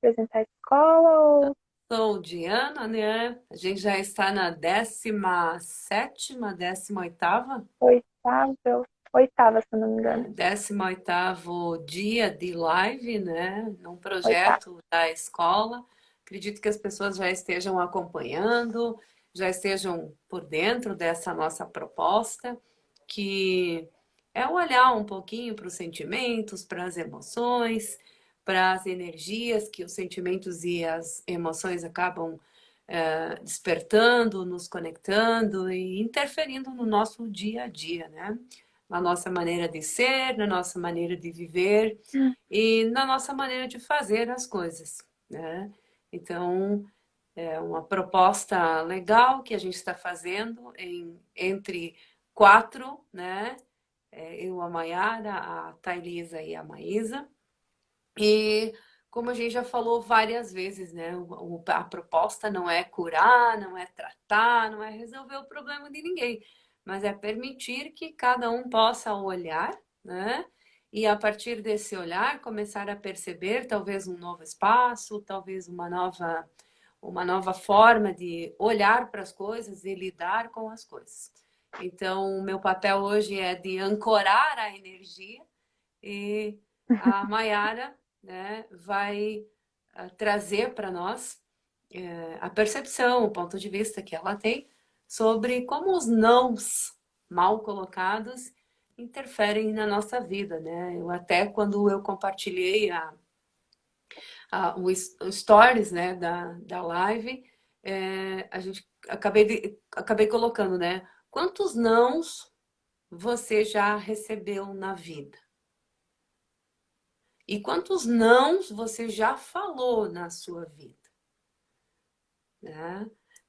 apresentar a escola ou Sou Diana, né? A gente já está na 17ª, 18ª, oitava? Oitava, se eu não me engano. 18º dia de live, né? Num Oitava. projeto da escola. Acredito que as pessoas já estejam acompanhando, já estejam por dentro dessa nossa proposta, que é olhar um pouquinho para os sentimentos, para as emoções, para as energias que os sentimentos e as emoções acabam despertando, nos conectando e interferindo no nosso dia a dia, né? Na nossa maneira de ser, na nossa maneira de viver e na nossa maneira de fazer as coisas, né? Então, é uma proposta legal que a gente está fazendo entre quatro, né? Eu, a Maiara, a Thailisa e a Maísa. E como a gente já falou várias vezes, né? A proposta não é curar, não é tratar, não é resolver o problema de ninguém, mas é permitir que cada um possa olhar, né? E a partir desse olhar começar a perceber talvez um novo espaço, talvez uma nova forma de olhar para as coisas e lidar com as coisas. Então, o meu papel hoje é de ancorar a energia e a Maiara, né, vai trazer para nós a percepção, o ponto de vista que ela tem sobre como os nãos mal colocados interferem na nossa vida, né? Eu até quando eu compartilhei o stories, né, da live, a gente acabei colocando, né? Quantos nãos você já recebeu na vida? E quantos nãos você já falou na sua vida, né?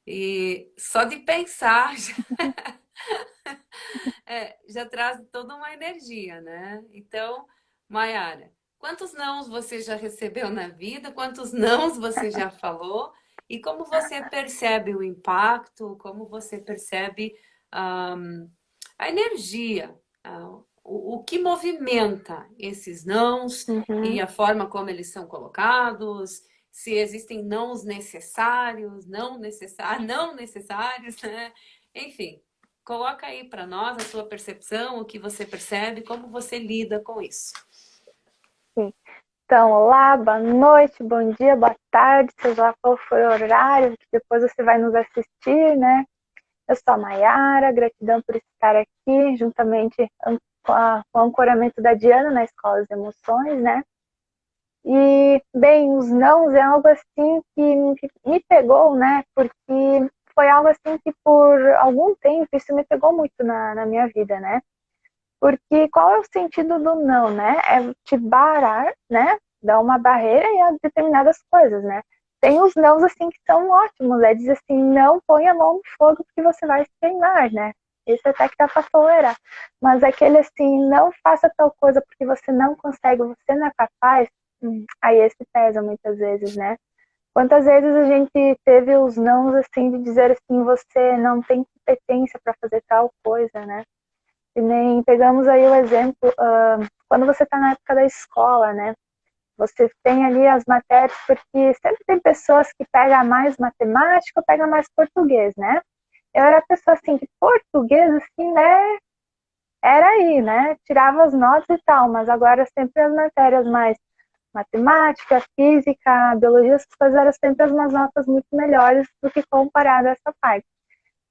E só de pensar já traz toda uma energia, né? Então, Mayara, quantos nãos você já recebeu na vida? Quantos nãos você já falou? E como você percebe o impacto? Como você percebe a energia? O que movimenta esses nãos Uhum. e a forma como eles são colocados? Se existem nãos necessários, não necessários, né? Enfim, coloca aí para nós a sua percepção, o que você percebe, como você lida com isso. Sim. Então, olá, boa noite, bom dia, boa tarde, seja lá qual for o horário que depois você vai nos assistir, né? Eu sou a Maiara, gratidão por estar aqui, juntamente com o ancoramento da Diana na Escola das Emoções, né? E, bem, os nãos é algo assim que me pegou, né? Porque foi algo assim que por algum tempo isso me pegou muito na minha vida, né? Porque qual é o sentido do não, né? É te barrar, né? Dar uma barreira a determinadas coisas, né? Tem os nãos assim que são ótimos, é dizer assim, não põe a mão no fogo porque você vai se queimar, né? Esse até que dá pra tolerar. Mas aquele assim, não faça tal coisa porque você não consegue, você não é capaz, aí esse pesa muitas vezes, né? Quantas vezes a gente teve os nãos assim de dizer assim, você não tem competência para fazer tal coisa, né? E nem pegamos aí o exemplo, quando você está na época da escola, né? Você tem ali as matérias, porque sempre tem pessoas que pegam mais matemática ou pegam mais português, né? Eu era a pessoa assim, que português, assim, né? Era aí, né? Tirava as notas e tal, mas agora sempre as matérias mais matemática, física, biologia, essas coisas eram sempre as notas muito melhores do que comparado a essa parte.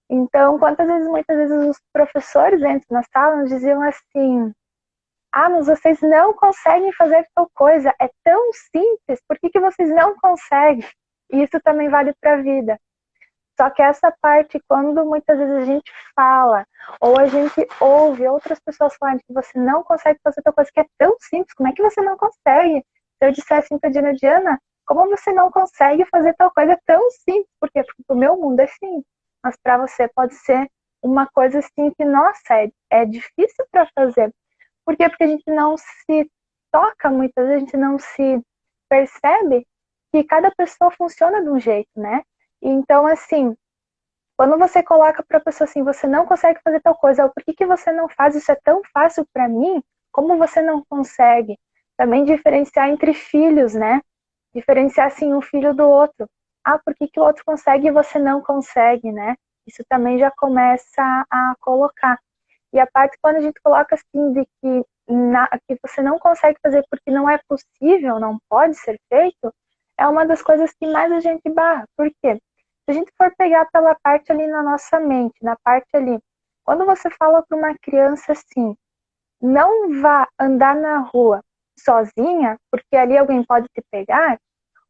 Então, muitas vezes os professores dentro na sala nos diziam assim: ah, mas vocês não conseguem fazer tal coisa, é tão simples, por que vocês não conseguem? E isso também vale para a vida. Só que essa parte, quando muitas vezes a gente fala, ou a gente ouve outras pessoas falarem que você não consegue fazer tal coisa que é tão simples, como é que você não consegue? Se eu dissesse assim para Diana, como você não consegue fazer tal coisa tão simples? Por quê? Porque o meu mundo é simples, mas para você pode ser uma coisa assim que, nossa, é difícil para fazer. Por quê? Porque a gente não se toca muitas vezes, a gente não se percebe que cada pessoa funciona de um jeito, né? Então, assim, quando você coloca para a pessoa assim, você não consegue fazer tal coisa, por que você não faz? Isso é tão fácil para mim, como você não consegue? Também diferenciar entre filhos, né? Diferenciar, assim, um filho do outro. Ah, por que que o outro consegue e você não consegue, né? Isso também já começa a colocar. E a parte quando a gente coloca assim de que você não consegue fazer porque não é possível, não pode ser feito, é uma das coisas que mais a gente barra. Por quê? Se a gente for pegar pela parte ali na nossa mente, na parte ali, quando você fala para uma criança assim, não vá andar na rua sozinha, porque ali alguém pode te pegar,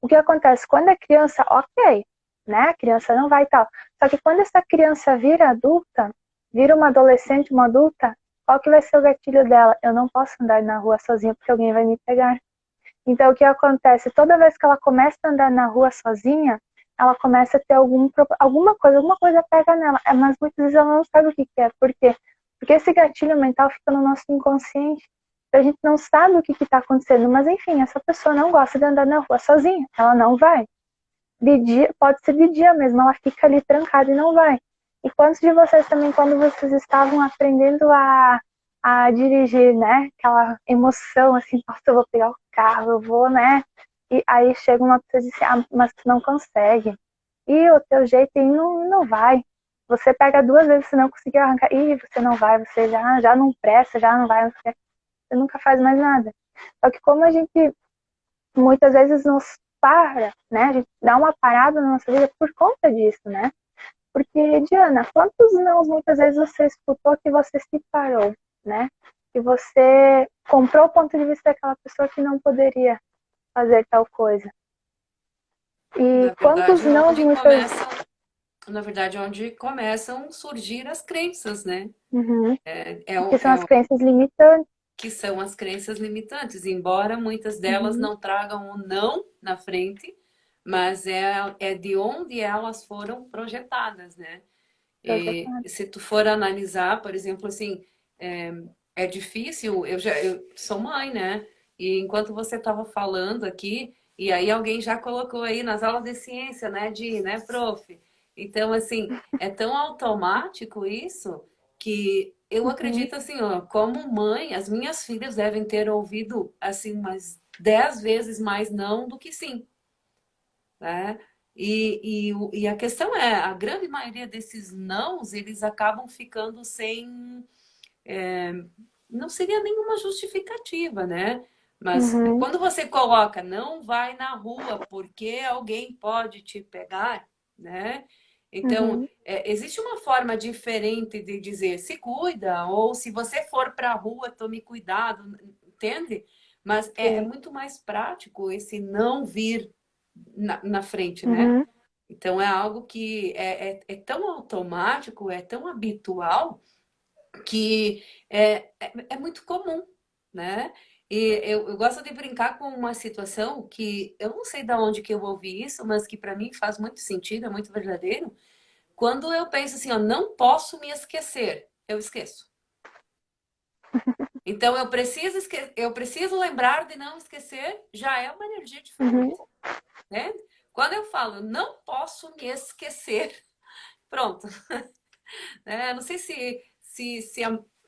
o que acontece? Quando é criança, ok, né? A criança não vai e tal. Só que quando essa criança vira adulta, vira uma adolescente, uma adulta, qual que vai ser o gatilho dela? Eu não posso andar na rua sozinha porque alguém vai me pegar. Então, o que acontece? Toda vez que ela começa a andar na rua sozinha, ela começa a ter alguma coisa pega nela. Mas muitas vezes ela não sabe o que é. Por quê? Porque esse gatilho mental fica no nosso inconsciente. A gente não sabe o que está acontecendo, mas enfim, essa pessoa não gosta de andar na rua sozinha, ela não vai. De dia, pode ser de dia mesmo, ela fica ali trancada e não vai. E quantos de vocês também, quando vocês estavam aprendendo a dirigir, né? Aquela emoção assim, nossa, eu vou pegar o carro, eu vou, né? E aí chega uma pessoa e diz assim, ah, mas tu não consegue. E o teu jeito aí não vai. Você pega duas vezes, você não conseguiu arrancar. Ih, você não vai, você já não presta, já não vai, você nunca faz mais nada. Só que como a gente muitas vezes nos para, né? A gente dá uma parada na nossa vida por conta disso, né? Porque, Diana, quantos não muitas vezes você escutou que você se parou, né? Que você comprou o ponto de vista daquela pessoa que não poderia fazer tal coisa. E Na quantos verdade, não muitas... onde começam a surgir as crenças, né? Uhum. É, Que são as crenças limitantes. que são as crenças limitantes, embora muitas delas Uhum. não tragam o não na frente, mas é de onde elas foram projetadas, né? E Projetado. se tu for analisar, por exemplo, assim, é difícil, eu sou mãe, né? E enquanto você estava falando aqui, e aí alguém já colocou aí nas aulas de ciência, né, né, prof? Então, assim, é tão automático isso que eu Uhum. acredito assim, ó, como mãe, as minhas filhas devem ter ouvido assim umas 10 vezes mais não do que sim, né? E a questão é, a grande maioria desses nãos, eles acabam ficando sem, não seria nenhuma justificativa, né? Mas Uhum. quando você coloca não vai na rua porque alguém pode te pegar, né? Então, Uhum. existe uma forma diferente de dizer se cuida, ou se você for para a rua, tome cuidado, entende? Mas é Sim. muito mais prático esse não vir na frente, né? Uhum. Então é algo que é tão automático, é tão habitual que é muito comum, né? E eu gosto de brincar com uma situação que eu não sei de onde que eu ouvi isso, mas que para mim faz muito sentido, é muito verdadeiro. Quando eu penso assim, ó, não posso me esquecer, eu esqueço. Então eu preciso lembrar de não esquecer, já é uma energia Uhum. diferente, né? Quando eu falo não posso me esquecer, pronto. Não sei se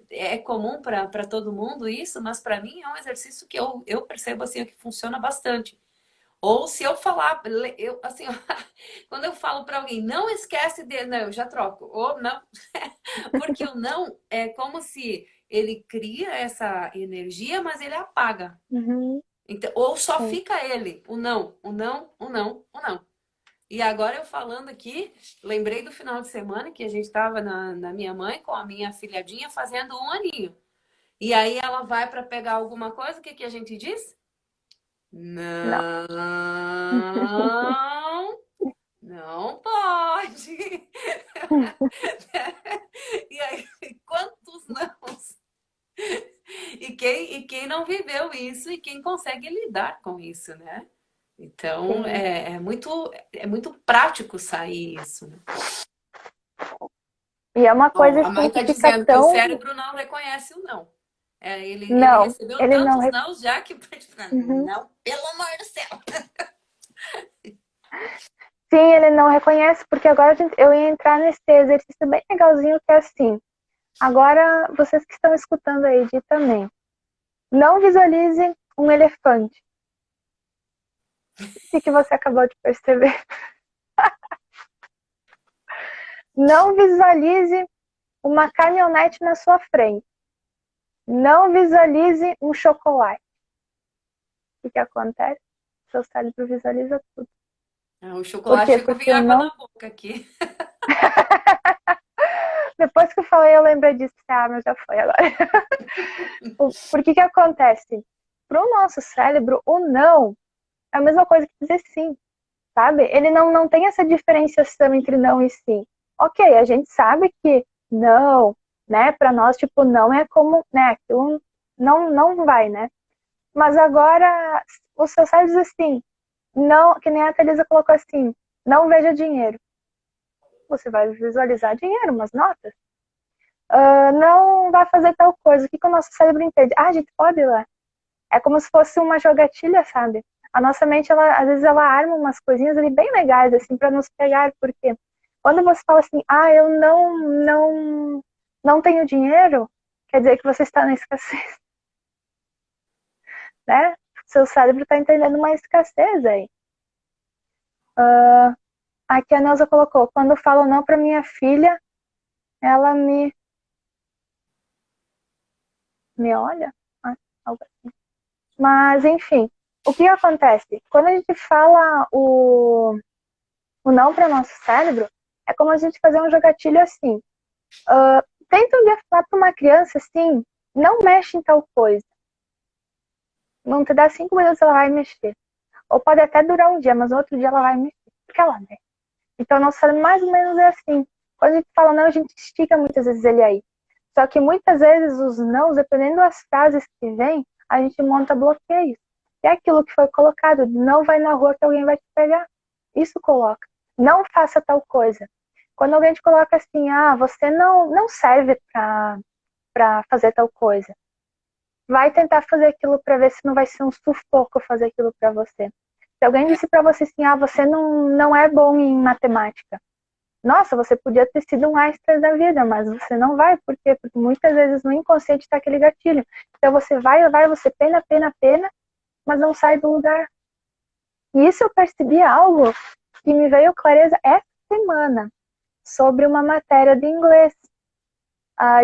é comum para todo mundo isso, mas para mim é um exercício que eu percebo assim que funciona bastante. Ou se eu falar, eu assim, quando eu falo para alguém, não esquece de, não, eu já troco. Ou não, porque o não é como se ele cria essa energia, mas ele apaga. Uhum. Então, ou só Sim. fica ele, o não, o não, o não, o não. E agora eu falando aqui, lembrei do final de semana que a gente estava na minha mãe com a minha filhadinha fazendo 1 aninho. E aí ela vai para pegar alguma coisa, o que que a gente diz? Não. Não, não pode. E aí, quantos nãos? E quem não viveu isso e quem consegue lidar com isso, né? Então, Sim. é muito prático sair isso, né? E é uma Bom, coisa a mãe assim que está fica dizendo que o tão... cérebro não reconhece o não. Ele Não, recebeu ele não... tantos não já que Uhum. não, pelo amor do céu. Sim, ele não reconhece, porque agora eu ia entrar nesse exercício bem legalzinho que é assim. Agora, vocês que estão escutando aí, de também. Não visualize um elefante. O que você acabou de perceber? Não visualize uma caminhonete na sua frente. Não visualize um chocolate. O que acontece? Seu cérebro visualiza tudo. O Por chocolate quê? chegou a vir Porque água não. na boca aqui. Depois que eu falei, eu lembrei disso. Ah, mas já foi agora. Por que acontece? Para o nosso cérebro, o não é a mesma coisa que dizer sim, sabe? Ele não tem essa diferenciação entre não e sim. Ok, a gente sabe que não, né? Para nós, tipo, não é como, né? Aquilo não vai, né? Mas agora, o seu cérebro diz assim, não, que nem a Thalisa colocou assim, não veja dinheiro. Você vai visualizar dinheiro, umas notas. Não vai fazer tal coisa. O que o nosso cérebro entende? Ah, a gente pode ir lá. É como se fosse uma jogatilha, sabe? A nossa mente, ela, às vezes, ela arma umas coisinhas ali bem legais, assim, para nos pegar, porque quando você fala assim, ah, eu não tenho dinheiro, quer dizer que você está na escassez, né? Seu cérebro está entendendo uma escassez aí. Aqui a Neuza colocou, quando eu falo não para minha filha, ela me olha, algo assim. Mas, enfim, o que acontece? Quando a gente fala o não para o nosso cérebro, é como a gente fazer um jogatilho assim. Tenta um dia falar para uma criança assim, não mexe em tal coisa. Não te dá 5 minutos, ela vai mexer. Ou pode até durar um dia, mas no outro dia ela vai mexer. Porque ela mexe. Então, nosso cérebro mais ou menos é assim. Quando a gente fala não, a gente estica muitas vezes ele aí. Só que muitas vezes os não, dependendo das frases que vem, a gente monta bloqueios. É aquilo que foi colocado, não vai na rua que alguém vai te pegar. Isso coloca. Não faça tal coisa. Quando alguém te coloca assim, ah, você não serve para fazer tal coisa. Vai tentar fazer aquilo para ver se não vai ser um sufoco fazer aquilo para você. Se alguém disse para você assim, ah, você não é bom em matemática. Nossa, você podia ter sido um Einstein da vida, mas você não vai, por quê? Porque muitas vezes no inconsciente está aquele gatilho. Então você vai, você pena, mas não sai do lugar. E isso eu percebi algo que me veio clareza essa semana, sobre uma matéria de inglês.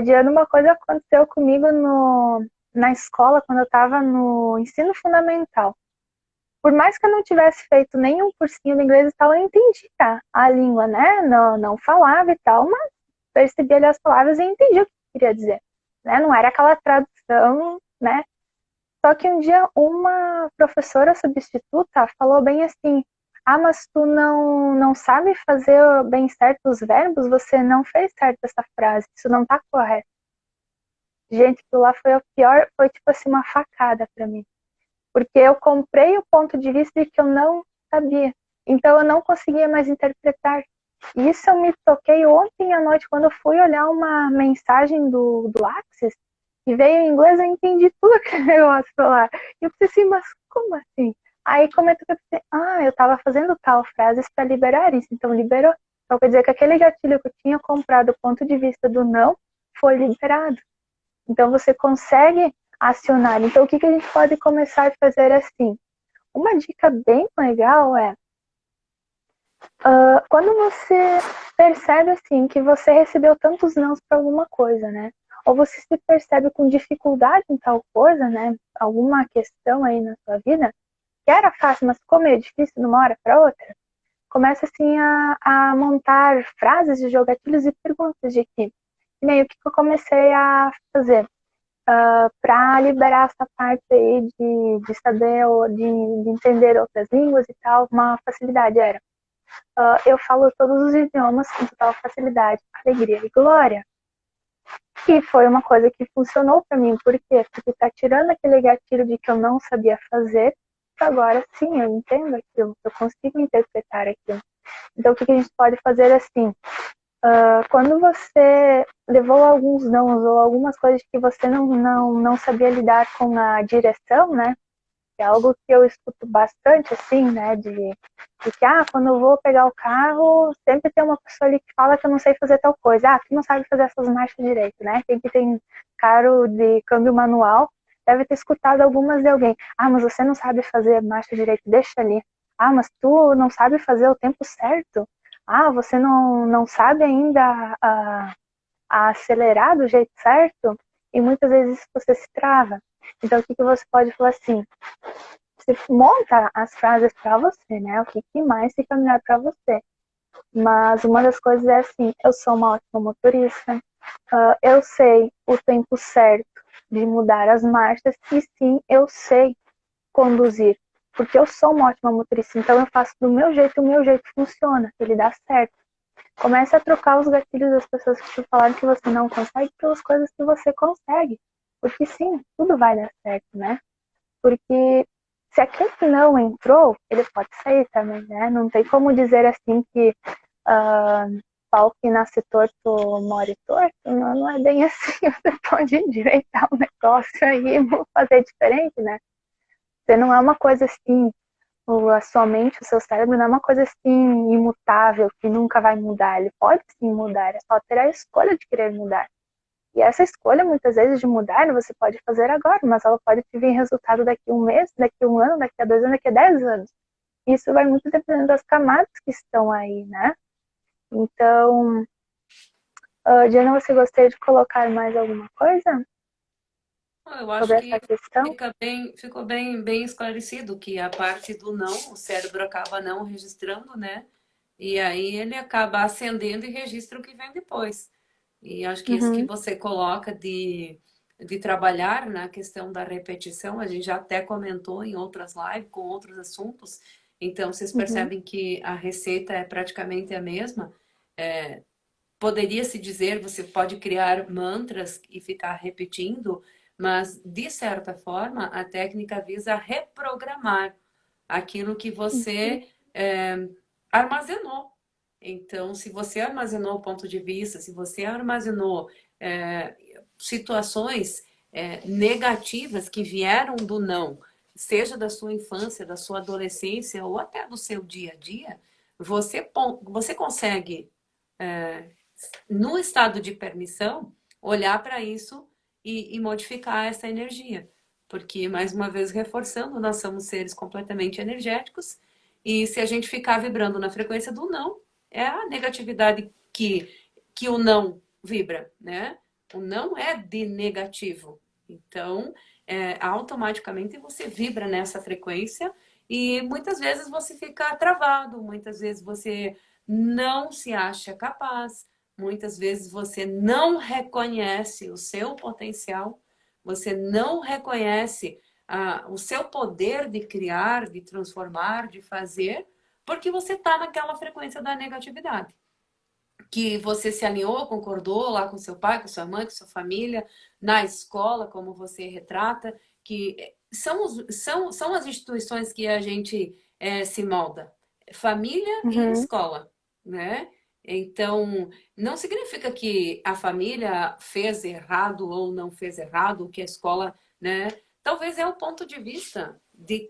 Diana, uma coisa aconteceu comigo na escola, quando eu estava no ensino fundamental. Por mais que eu não tivesse feito nenhum cursinho de inglês e tal, eu entendi a língua, né? Não falava e tal, mas percebi ali as palavras e entendi o que queria dizer. Né? Não era aquela tradução, né? Só que um dia uma professora substituta falou bem assim, ah, mas tu não sabe fazer bem certo os verbos, você não fez certo essa frase, isso não tá correto. Gente, aquilo lá foi o pior, foi tipo assim uma facada para mim. Porque eu comprei o ponto de vista de que eu não sabia. Então eu não conseguia mais interpretar. E isso eu me toquei ontem à noite, quando eu fui olhar uma mensagem do Axis, e veio em inglês, eu entendi tudo aquele negócio lá. E eu pensei assim, mas como assim? Aí comentou que eu pensei, eu estava fazendo tal frases para liberar isso, então liberou. Então quer dizer que aquele gatilho que eu tinha comprado, o ponto de vista do não, foi liberado. Então você consegue acionar. Então o que a gente pode começar a fazer assim? Uma dica bem legal é quando você percebe assim que você recebeu tantos nãos para alguma coisa, né? Ou você se percebe com dificuldade em tal coisa, né? Alguma questão aí na sua vida que era fácil, mas ficou meio difícil de uma hora para outra. Começa assim a montar frases de jogatilhos e perguntas de que nem o que eu comecei a fazer para liberar essa parte aí de saber ou de entender outras línguas e tal, uma facilidade era. Eu falo todos os idiomas com total facilidade, alegria e glória. E foi uma coisa que funcionou para mim. Por quê? Porque tá tirando aquele gatilho de que eu não sabia fazer, agora sim, eu entendo aquilo, eu consigo interpretar aquilo. Então, o que a gente pode fazer assim? Quando você levou alguns nãos ou algumas coisas que você não sabia lidar com a direção, né? É algo que eu escuto bastante, assim, né? De que, quando eu vou pegar o carro, sempre tem uma pessoa ali que fala que eu não sei fazer tal coisa. Tu não sabe fazer essas marchas direito, né? Quem que tem carro de câmbio manual deve ter escutado algumas de alguém. Mas você não sabe fazer marcha direito, deixa ali. Ah, mas tu não sabe fazer o tempo certo? Ah, você não sabe ainda a acelerar do jeito certo? E muitas vezes você se trava. Então, o que você pode falar assim? Você monta as frases para você, né? O que mais fica melhor para você. Mas uma das coisas é assim, eu sou uma ótima motorista, eu sei o tempo certo de mudar as marchas e sim, eu sei conduzir, porque eu sou uma ótima motorista, então eu faço do meu jeito e o meu jeito funciona, ele dá certo. Comece a trocar os gatilhos das pessoas que te falaram que você não consegue pelas coisas que você consegue, porque sim, tudo vai dar certo, né? Porque se aquele que não entrou, ele pode sair também, né? Não tem como dizer assim que pau que nasce torto more torto. Não, não é bem assim. Você pode endireitar um negócio aí e fazer diferente, né? Você não é uma coisa assim, a sua mente, o seu cérebro não é uma coisa assim imutável, que nunca vai mudar. Ele pode sim mudar, é só ter a escolha de querer mudar. E essa escolha, muitas vezes, de mudar, você pode fazer agora, mas ela pode te vir resultado daqui a um mês, daqui a um ano, daqui a 2 anos, daqui a 10 anos. Isso vai muito dependendo das camadas que estão aí, né? Então, Diana, você gostaria de colocar mais alguma coisa Eu acho sobre que essa questão? ficou bem esclarecido que a parte do não, o cérebro acaba não registrando, né? E aí ele acaba acendendo e registra o que vem depois. E acho que isso que Uhum, você coloca de trabalhar na questão da repetição, a gente já até comentou em outras lives com outros assuntos. Então, vocês uhum, percebem que a receita é praticamente a mesma. Poderia se dizer, você pode criar mantras e ficar repetindo, mas de certa forma a técnica visa reprogramar aquilo que uhum, você armazenou. Então, se você armazenou ponto de vista, se você armazenou é, situações negativas que vieram do não, seja da sua infância, da sua adolescência ou até do seu dia a dia, você consegue no estado de permissão, olhar para isso e modificar essa energia. Porque, mais uma vez, reforçando, nós somos seres completamente energéticos e se a gente ficar vibrando na frequência do não, é a negatividade que o não vibra, né? O não é de negativo. Então, automaticamente você vibra nessa frequência e muitas vezes você fica travado, muitas vezes você não se acha capaz, muitas vezes você não reconhece o seu potencial, você não reconhece o seu poder de criar, de transformar, de fazer, porque você está naquela frequência da negatividade. Que você se alinhou, concordou lá com seu pai, com sua mãe, com sua família, na escola, como você retrata, que são as instituições que a gente se molda. Família e uhum. escola, né? Então, não significa que a família fez errado ou não fez errado, que a escola, né? Talvez é o ponto de vista de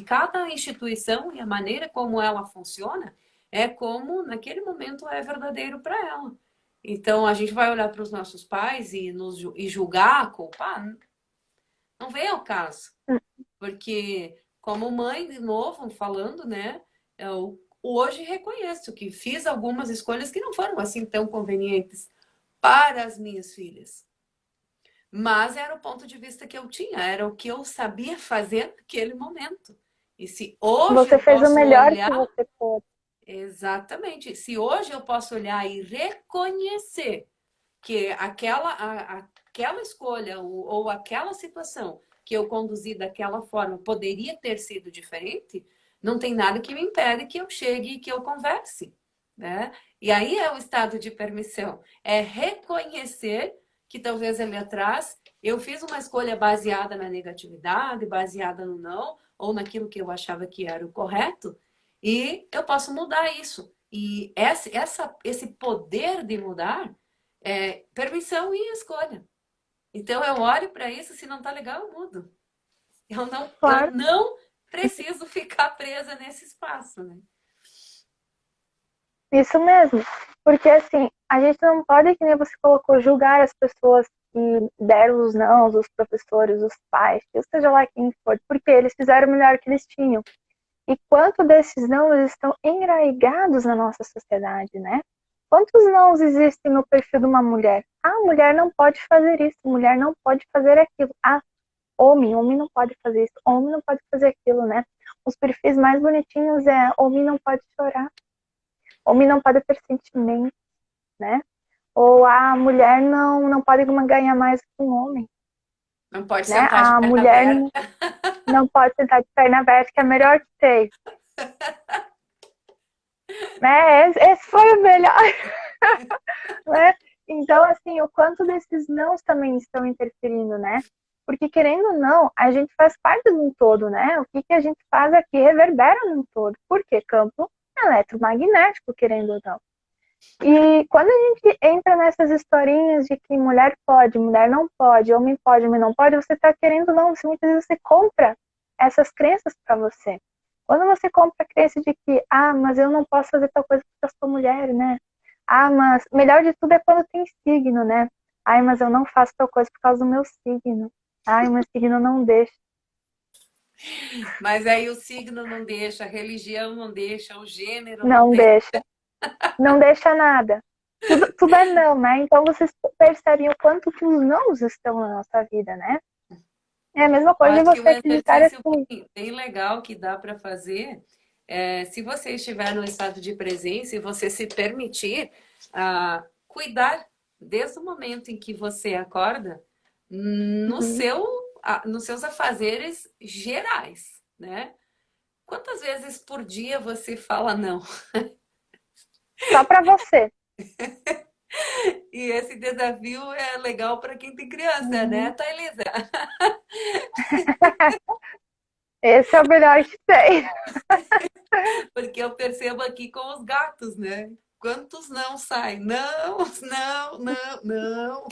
cada instituição e a maneira como ela funciona é como naquele momento é verdadeiro para ela. Então a gente vai olhar para os nossos pais e julgar, culpar, não vem ao caso, porque como mãe de novo falando, né, eu hoje reconheço que fiz algumas escolhas que não foram assim tão convenientes para as minhas filhas. Mas era o ponto de vista que eu tinha, era o que eu sabia fazer naquele momento. E se hoje Você eu fez o posso melhor que olhar. você pôde. Exatamente. Se hoje eu posso olhar e reconhecer que aquela escolha ou aquela situação que eu conduzi daquela forma poderia ter sido diferente, não tem nada que me impede que eu chegue e que eu converse, né? E aí é o estado de permissão, é reconhecer que talvez ali atrás eu fiz uma escolha baseada na negatividade, baseada no não, ou naquilo que eu achava que era o correto, e eu posso mudar isso. E esse poder de mudar é permissão e escolha. Então eu olho para isso, se não tá legal, eu mudo. Eu Claro, não preciso ficar presa nesse espaço, né? isso mesmo. Porque assim, a gente não pode, que nem você colocou, julgar as pessoas que deram os nãos, os professores, os pais, ou seja lá quem for, porque eles fizeram o melhor que eles tinham. E quanto desses não estão enraizados na nossa sociedade, né? Quantos não existem no perfil de uma mulher? Ah, mulher não pode fazer isso, mulher não pode fazer aquilo. Ah, homem não pode fazer isso, homem não pode fazer aquilo, né? Os perfis mais bonitinhos é homem não pode chorar, homem não pode ter sentimentos, né? Ou a mulher não pode ganhar mais que um homem, Não pode né? sentar de A perna mulher aberta. não pode sentar de perna aberta, que é a melhor que tem. Né? Esse foi o melhor. Né? Então, assim, o quanto desses nãos também estão interferindo, né? Porque, querendo ou não, a gente faz parte de um todo, né? O que a gente faz aqui reverbera num todo. Por quê? Campo eletromagnético, querendo ou não. E quando a gente entra nessas historinhas de que mulher pode, mulher não pode, homem não pode, você está querendo ou não, muitas vezes você compra essas crenças para você. Quando você compra a crença de que, mas eu não posso fazer tal coisa porque eu sou mulher, né? Mas melhor de tudo é quando tem signo, né? Ai, mas eu não faço tal coisa por causa do meu signo. Ai, o meu signo não deixa. Mas aí o signo não deixa, a religião não deixa, o gênero não Não deixa. deixa. Não deixa nada. Tudo é não, né? Então vocês percebem o quanto que os nãos estão na nossa vida, né? É a mesma Eu coisa de acho que você um acreditar exercício assim. bem legal que dá para fazer é, se você estiver no estado de presença e você se permitir cuidar desde o momento em que você acorda no Uhum. seu, nos seus afazeres gerais, né? Quantas vezes por dia você fala não? Só para você. E esse desafio é legal para quem tem criança, né, Uhum. Thailisa? Esse é o melhor que tem. Porque eu percebo aqui com os gatos, né? Quantos não saem? Não, não, não, não.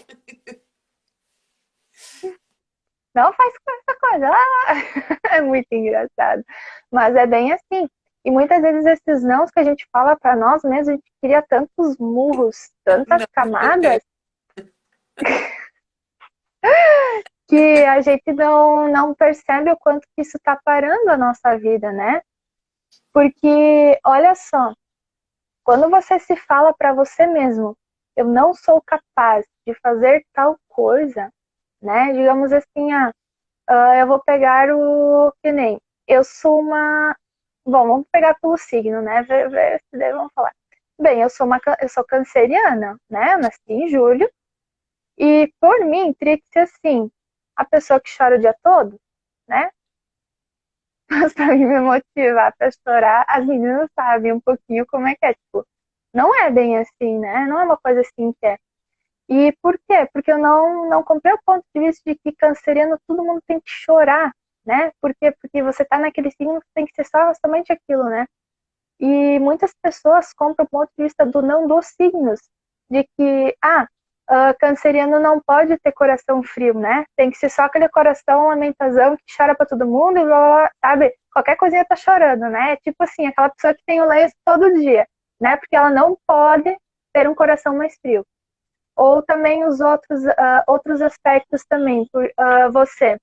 Não faz essa coisa. É muito engraçado. Mas é bem assim. E muitas vezes esses nãos que a gente fala para nós mesmos, a gente cria tantos murros, tantas Não, camadas, que a gente não percebe o quanto que isso está parando a nossa vida, né? Porque, olha só, quando você se fala para você mesmo, eu não sou capaz de fazer tal coisa, né? Digamos assim, eu vou pegar o que nem, eu sou uma, bom, vamos pegar pelo signo, né? Ver se daí vamos falar. Bem, eu sou canceriana, né? Eu nasci em julho e por mim teria que ser assim, a pessoa que chora o dia todo, né? Mas pra mim me motivar pra chorar, as meninas sabem um pouquinho como é que é, tipo, não é bem assim, né? Não é uma coisa assim que é. E por quê? Porque eu não comprei o ponto de vista de que canceriano todo mundo tem que chorar, né? Por quê? Porque você tá naquele signo que tem que ser somente aquilo, né? E muitas pessoas compram o ponto de vista do não dos signos, de que, canceriano não pode ter coração frio, né? Tem que ser só aquele coração lamentazão que chora pra todo mundo e blá, blá, sabe? Qualquer coisinha tá chorando, né? É tipo assim, aquela pessoa que tem o lenço todo dia, né? Porque ela não pode ter um coração mais frio. Ou também os outros aspectos também, você.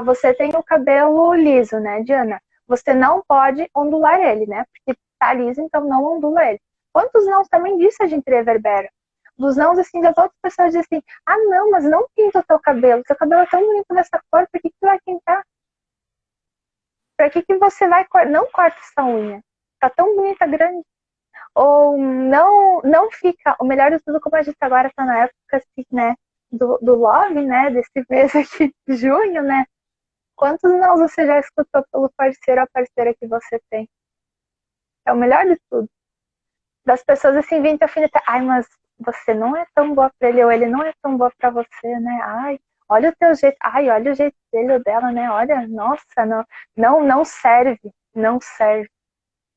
Você tem o cabelo liso, né, Diana? Você não pode ondular ele, né? Porque tá liso, então não ondula ele. Quantos nãos também disso a gente reverbera? Dos nãos, assim, das outras pessoas dizem assim, não, mas não pinta o teu cabelo. Teu cabelo é tão bonito dessa cor, por que tu vai pintar? Pra que você vai cortar? Não corta essa unha. Tá tão bonita, grande. Ou não fica, o melhor de tudo, como a gente agora está na época assim, né, do Love, né, desse mês aqui de junho, né, quantos não você já escutou pelo parceiro ou parceira que você tem? É o melhor de tudo. Das pessoas assim, vindo te alfinetar, ai, mas você não é tão boa para ele, ou ele não é tão boa para você, né, ai, olha o teu jeito, ai, olha o jeito dele ou dela, né, olha, nossa, não serve, não serve.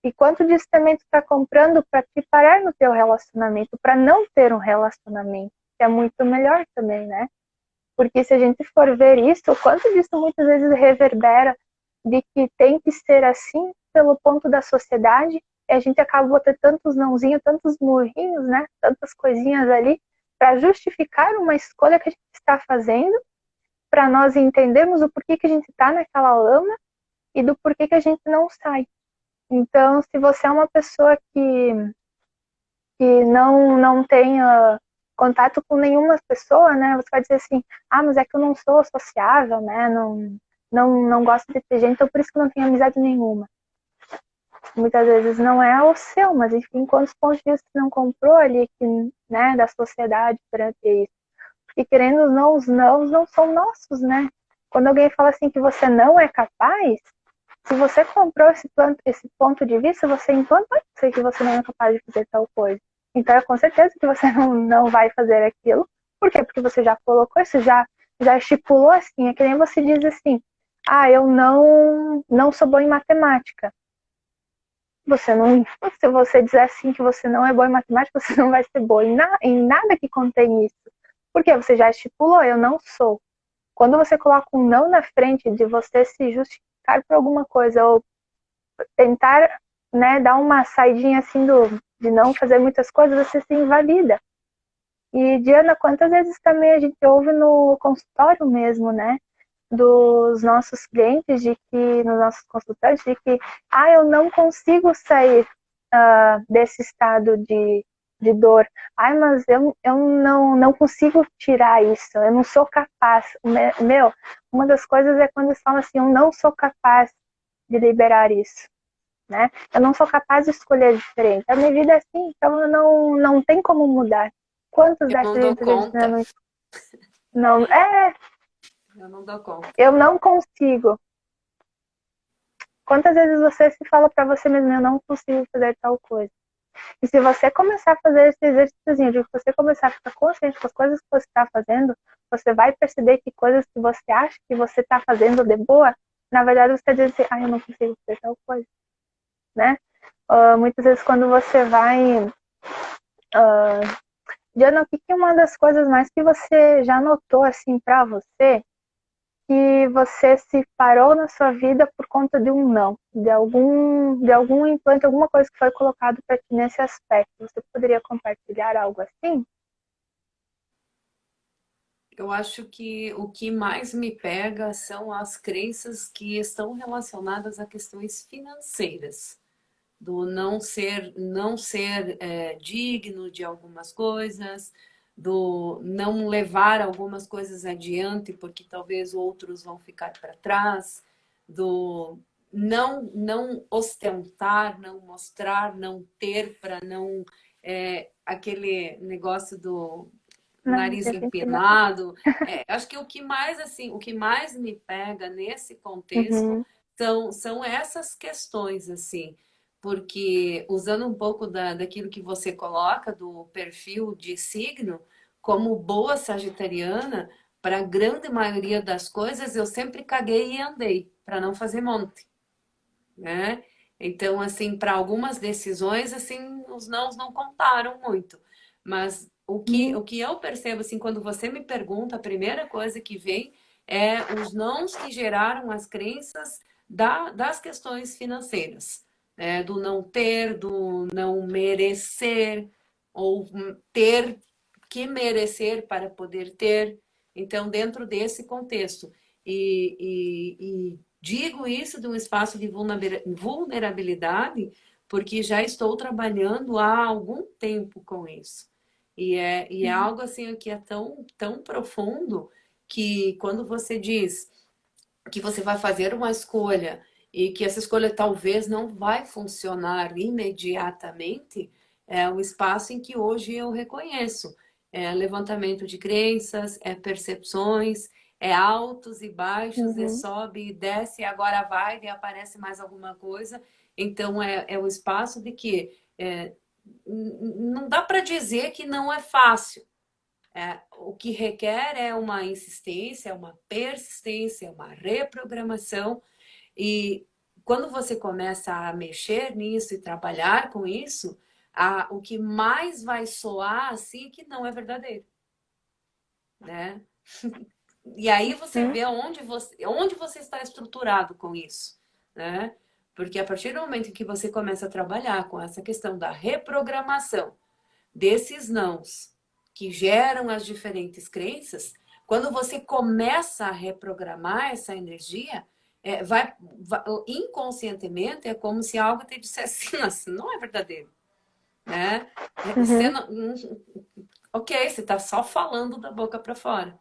E quanto disso também tu tá comprando para te parar no teu relacionamento, para não ter um relacionamento, que é muito melhor também, né? Porque se a gente for ver isso, o quanto disso muitas vezes reverbera de que tem que ser assim pelo ponto da sociedade, e a gente acaba botando tantos nãozinhos, tantos murrinhos, né? Tantas coisinhas ali, para justificar uma escolha que a gente está fazendo, para nós entendermos o porquê que a gente está naquela lama, e do porquê que a gente não sai. Então, se você é uma pessoa que não tenha contato com nenhuma pessoa, né? Você vai dizer assim, mas é que eu não sou sociável, né? Não gosto de ter gente, então por isso que eu não tenho amizade nenhuma. Muitas vezes não é o seu, mas enfim, quantos pontos de vista você não comprou ali, que, né, da sociedade perante isso? Porque querendo ou não, os não são nossos, né? Quando alguém fala assim que você não é capaz, se você comprou esse ponto de vista, você então pode ser que você não é capaz de fazer tal coisa. Então é com certeza que você não vai fazer aquilo. Por quê? Porque você já colocou isso, já estipulou assim. É que nem você diz assim, eu não sou bom em matemática. Você não, se você dizer assim que você não é bom em matemática, você não vai ser bom em nada que contém isso. Porque você já estipulou, eu não sou. Quando você coloca um não na frente de você se justificar por alguma coisa ou tentar, né, dar uma saidinha assim de não fazer muitas coisas, você se invalida. E, Diana, quantas vezes também a gente ouve no consultório mesmo, né, dos nossos clientes, nos nossos consultantes, de que, eu não consigo sair desse estado de dor. Mas eu não consigo tirar isso, eu não sou capaz. Meu, uma das coisas é quando eles falam assim, eu não sou capaz de liberar isso, né? Eu não sou capaz de escolher diferente. A minha vida é assim, então eu não tem como mudar. Quantos Eu dessas não dou gente a gente conta. não Eu não dou conta. eu não consigo. Quantas vezes você se fala para você mesmo, eu não consigo fazer tal coisa? E se você começar a fazer esse exercício, de você começar a ficar consciente com as coisas que você está fazendo, você vai perceber que coisas que você acha que você está fazendo de boa, na verdade você está dizendo assim, eu não consigo fazer tal coisa, né? Muitas vezes quando você vai... Diana, o que é uma das coisas mais que você já notou, assim, para você, que você se parou na sua vida por conta de um não, de algum implante, alguma coisa que foi colocado para ti nesse aspecto. Você poderia compartilhar algo assim? Eu acho que o que mais me pega são as crenças que estão relacionadas a questões financeiras, do não ser digno de algumas coisas, do não levar algumas coisas adiante porque talvez outros vão ficar para trás, do não ostentar, não mostrar, não ter para não aquele negócio do Não, nariz deixa eu entender. empinado. Acho que o que mais me pega nesse contexto Uhum, são essas questões, assim, porque usando um pouco daquilo que você coloca do perfil de signo, como boa sagitariana, para a grande maioria das coisas eu sempre caguei e andei, para não fazer monte, né? Então, assim, para algumas decisões, assim, os nãos não contaram muito. Mas uhum, o que eu percebo, assim, quando você me pergunta, a primeira coisa que vem é os nãos que geraram as crenças das questões financeiras, né? Do não ter, do não merecer, ou ter que merecer para poder ter. Então, dentro desse contexto. E digo isso de um espaço de vulnerabilidade, porque já estou trabalhando há algum tempo com isso. E é uhum, algo assim que é tão profundo que quando você diz que você vai fazer uma escolha e que essa escolha talvez não vai funcionar imediatamente, é o espaço em que hoje eu reconheço. É levantamento de crenças, é percepções, é altos e baixos, é uhum, sobe e desce, e agora vai e aparece mais alguma coisa. Então é o espaço de que não dá para dizer que não é fácil. O que requer é uma insistência, uma persistência, uma reprogramação. E quando você começa a mexer nisso e trabalhar com isso, o que mais vai soar assim que não é verdadeiro, né? E aí você uhum, vê onde você está estruturado com isso, né? Porque a partir do momento em que você começa a trabalhar com essa questão da reprogramação desses nãos que geram as diferentes crenças, quando você começa a reprogramar essa energia, inconscientemente é como se algo te dissesse assim, não é verdadeiro, né? Você Uhum. não, ok, você está só falando da boca para fora.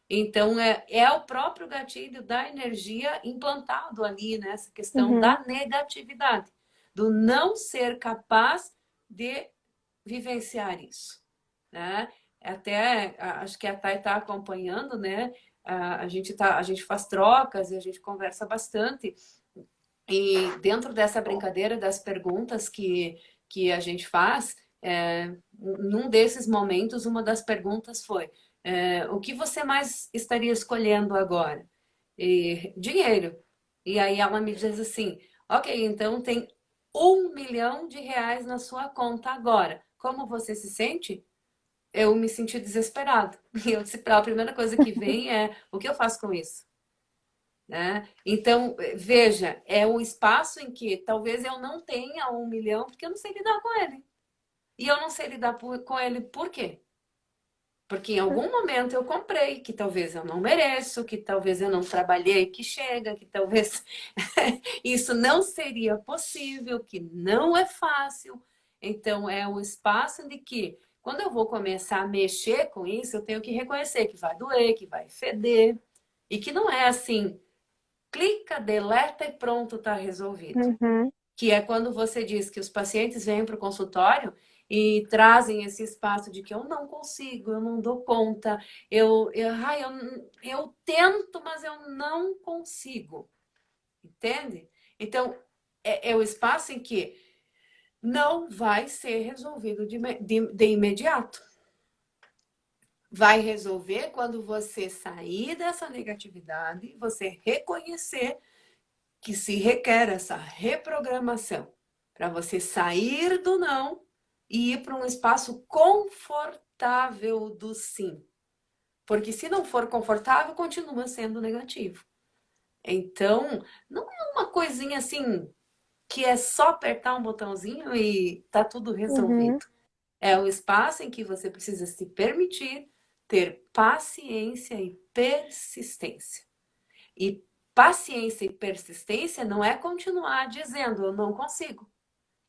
Então, é o próprio gatilho da energia implantado ali nessa questão Uhum. da negatividade, do não ser capaz de vivenciar isso, né? Até, acho que a Thay está acompanhando, né? A gente faz trocas e a gente conversa bastante. E dentro dessa brincadeira das perguntas que a gente faz, num desses momentos, uma das perguntas foi: o que você mais estaria escolhendo agora? E, dinheiro. E aí ela me diz assim: ok, então tem R$ 1 milhão na sua conta agora. Como você se sente? Eu me senti desesperado. E eu disse: a primeira coisa que vem é: o que eu faço com isso? Né? Então, veja, é o espaço em que talvez eu não tenha 1 milhão porque eu não sei lidar com ele. E eu não sei lidar com ele por quê? Porque em algum momento eu comprei, que talvez eu não mereço, que talvez eu não trabalhei que chega, que talvez isso não seria possível, que não é fácil. Então, é um espaço de que, quando eu vou começar a mexer com isso, eu tenho que reconhecer que vai doer, que vai feder, e que não é assim, clica, deleta e pronto, está resolvido. Uhum. Que é quando você diz que os pacientes vêm para o consultório e trazem esse espaço de que eu não consigo, eu não dou conta, eu tento, mas eu não consigo. Entende? Então, é o espaço em que não vai ser resolvido de imediato. Vai resolver quando você sair dessa negatividade, você reconhecer que se requer essa reprogramação para você sair do não e ir para um espaço confortável do sim. Porque se não for confortável, continua sendo negativo. Então, não é uma coisinha assim que é só apertar um botãozinho e tá tudo Uhum. resolvido. É o espaço em que você precisa se permitir ter paciência e persistência. E paciência e persistência não é continuar dizendo eu não consigo,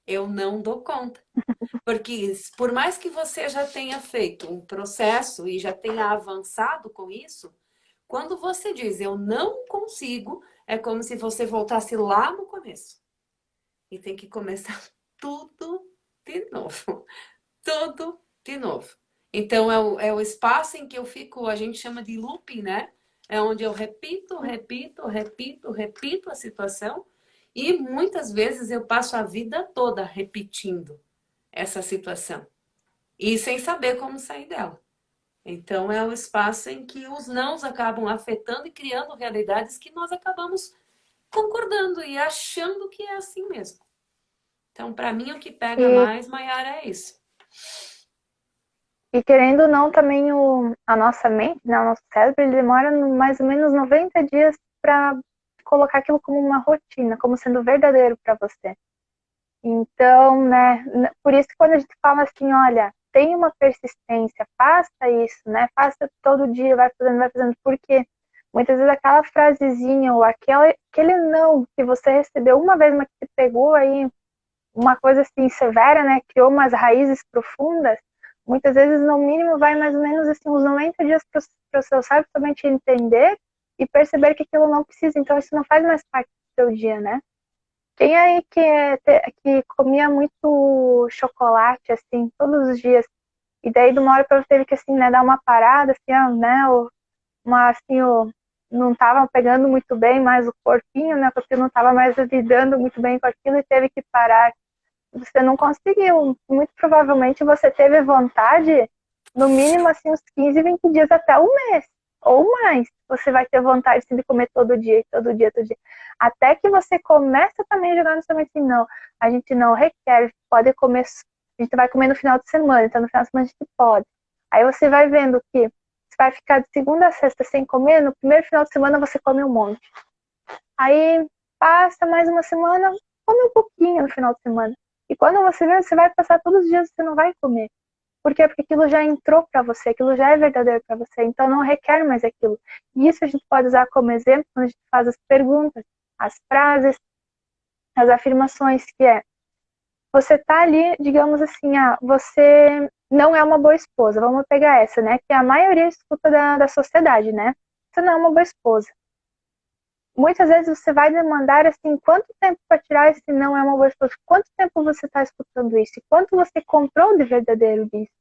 eu não dou conta. Porque por mais que você já tenha feito um processo e já tenha avançado com isso, quando você diz eu não consigo, é como se você voltasse lá no começo. E tem que começar tudo de novo. Tudo de novo. Então é o espaço em que eu fico, a gente chama de looping, né? É onde eu repito, repito, repito, repito a situação e muitas vezes eu passo a vida toda repetindo essa situação e sem saber como sair dela. Então é o espaço em que os nãos acabam afetando e criando realidades que nós acabamos concordando e achando que é assim mesmo. Então, para mim, o que pega E, mais, Maiara, é isso. e querendo ou não, também a nossa mente, né, o nosso cérebro, ele demora mais ou menos 90 dias para colocar aquilo como uma rotina, como sendo verdadeiro para você. Então, né, por isso que quando a gente fala assim, olha, tem uma persistência, faça isso, né, faça todo dia, vai fazendo, porque muitas vezes aquela frasezinha ou aquele não que você recebeu uma vez, mas que te pegou aí, uma coisa assim severa, né, criou umas raízes profundas, muitas vezes no mínimo vai mais ou menos assim uns 90 dias para o seu cérebro somente entender e perceber que aquilo não precisa, então isso não faz mais parte do seu dia, né? Quem aí que comia muito chocolate, assim, todos os dias, e daí de uma hora para outra teve que, assim, né, dar uma parada, assim, né, não estava pegando muito bem mais o corpinho, né, porque não estava mais lidando muito bem com aquilo e teve que parar. Você não conseguiu, muito provavelmente você teve vontade, no mínimo, assim, uns 15, 20 dias até um mês, ou mais. Você vai ter vontade assim, de comer todo dia, todo dia, todo dia. Até que você começa também a jogar no seu mente assim, não, a gente não requer, pode comer, a gente vai comer no final de semana, então no final de semana a gente pode. Aí você vai vendo que você vai ficar de segunda a sexta sem comer, no primeiro final de semana você come um monte. Aí passa mais uma semana, come um pouquinho no final de semana. E quando você vê, você vai passar todos os dias, você não vai comer. Por quê? Porque aquilo já entrou para você, aquilo já é verdadeiro para você, então não requer mais aquilo. E isso a gente pode usar como exemplo quando a gente faz as perguntas. as frases, as afirmações, que é, você tá ali, digamos assim, você não é uma boa esposa, vamos pegar essa, né, que a maioria escuta da sociedade, né, você não é uma boa esposa. Muitas vezes você vai demandar, assim, quanto tempo para tirar esse não é uma boa esposa, quanto tempo você está escutando isso, e quanto você comprou de verdadeiro disso.